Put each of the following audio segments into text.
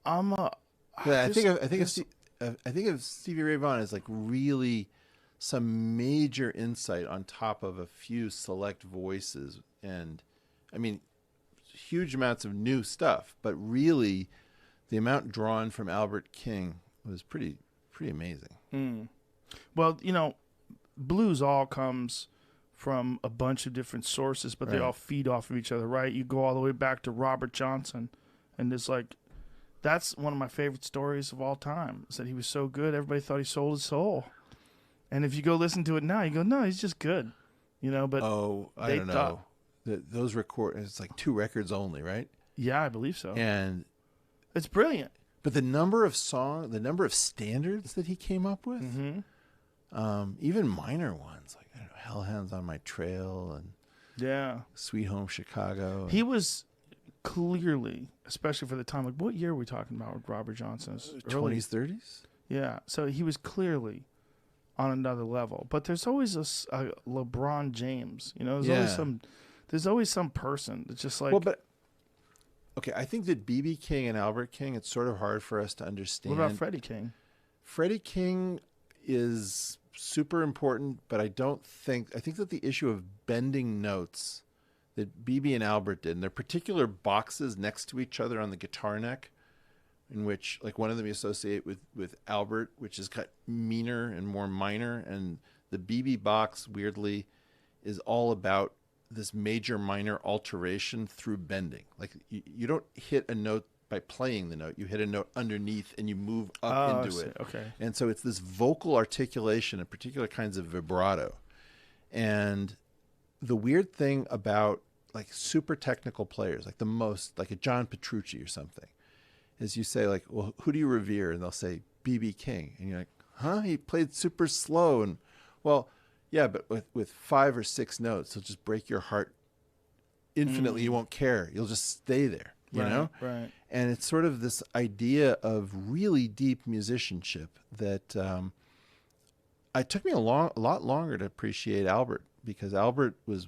I'm a. Yeah, this- I think of Stevie Ray Vaughan as like really some major insight on top of a few select voices, and I mean, huge amounts of new stuff, but really the amount drawn from Albert King was pretty amazing. Well, blues all comes from a bunch of different sources, but they Right. all feed off of each other, right? You go all the way back to Robert Johnson, and it's like that's one of my favorite stories of all time. Is that he was so good, everybody thought he sold his soul. And if you go listen to it now, you go, no, he's just good, But Oh, I they don't thought, know. Those record it's like 2 records only, right? yeah, I believe so. And It's brilliant. but the number of standards that he came up with, even minor ones like I don't know, Hellhounds on My Trail and Yeah, Sweet Home Chicago. he was clearly, especially for the time. Like, what year are we talking about with Robert Johnson's? Early. 20s, 30s. Yeah, so he was clearly on another level. But there's always a LeBron James. There's always some person that's just like. Well, but okay, I think that BB King and Albert King, it's sort of hard for us to understand. What about Freddie King? Freddie King is super important, but I think that the issue of bending notes that BB and Albert did, and there are particular boxes next to each other on the guitar neck, in which like one of them you associate with Albert, which is cut meaner and more minor, and the BB box weirdly is all about this major minor alteration through bending. Like you don't hit a note by playing the note, you hit a note underneath and you move up into it. Okay. And so it's this vocal articulation and particular kinds of vibrato. And the weird thing about like super technical players, like a John Petrucci or something, is you say like, well, who do you revere? And they'll say BB King. And you're like, huh? He played super slow. And well, yeah, but with 5 or 6 notes, he'll just break your heart infinitely. You won't care. You'll just stay there, you know? Right. And it's sort of this idea of really deep musicianship that it took me a lot longer to appreciate Albert, because Albert was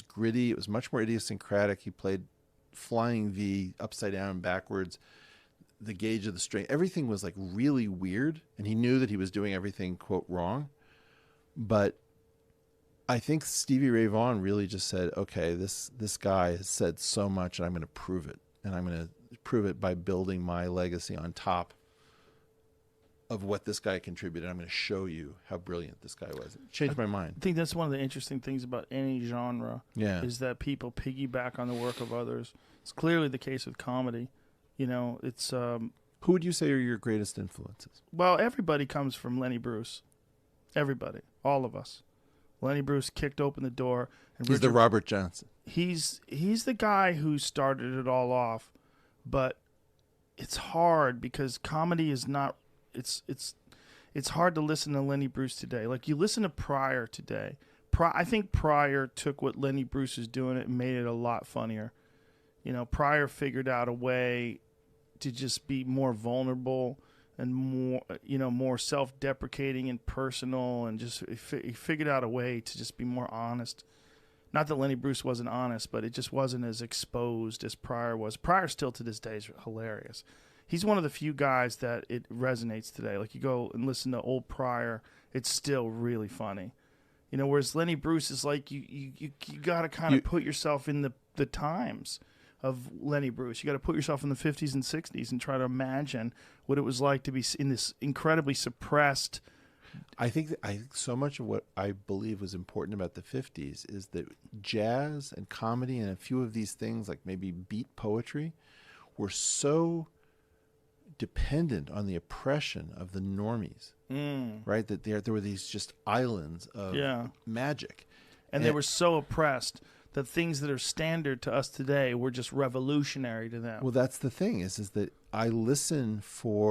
gritty. It was much more idiosyncratic. He played flying V, upside down and backwards. The gauge of the string, everything was like really weird, and he knew that he was doing everything quote wrong. But I think Stevie Ray Vaughan really just said, okay, this guy has said so much, and I'm going to prove it, and I'm going to prove it by building my legacy on top of what this guy contributed. I'm going to show you how brilliant this guy was. It changed my mind. I think that's one of the interesting things about any genre. Yeah. Is that people piggyback on the work of others. It's clearly the case with comedy. It's Who would you say are your greatest influences? well, everybody comes from Lenny Bruce. Everybody, all of us. Lenny Bruce kicked open the door, and He's the Robert Johnson. He's the guy who started it all off, but it's hard because comedy is not. It's hard to listen to Lenny Bruce today. Like you listen to Pryor today. I think Pryor took what Lenny Bruce is doing and made it a lot funnier. Pryor figured out a way to just be more vulnerable and more self-deprecating and personal, and just he figured out a way to just be more honest. Not that Lenny Bruce wasn't honest, but it just wasn't as exposed as Pryor was. Pryor still to this day is hilarious. He's one of the few guys that it resonates today. Like you go and listen to old Pryor, it's still really funny. Whereas Lenny Bruce is like you got to kind of put yourself in the times of Lenny Bruce. You got to put yourself in the 50s and 60s and try to imagine what it was like to be in this incredibly suppressed. I think so much of what I believe was important about the 50s is that jazz and comedy and a few of these things, like maybe beat poetry, were so dependent on the oppression of the normies, right? That there were these just islands of magic. And they were so oppressed that things that are standard to us today were just revolutionary to them. Well, that's the thing is that I listen for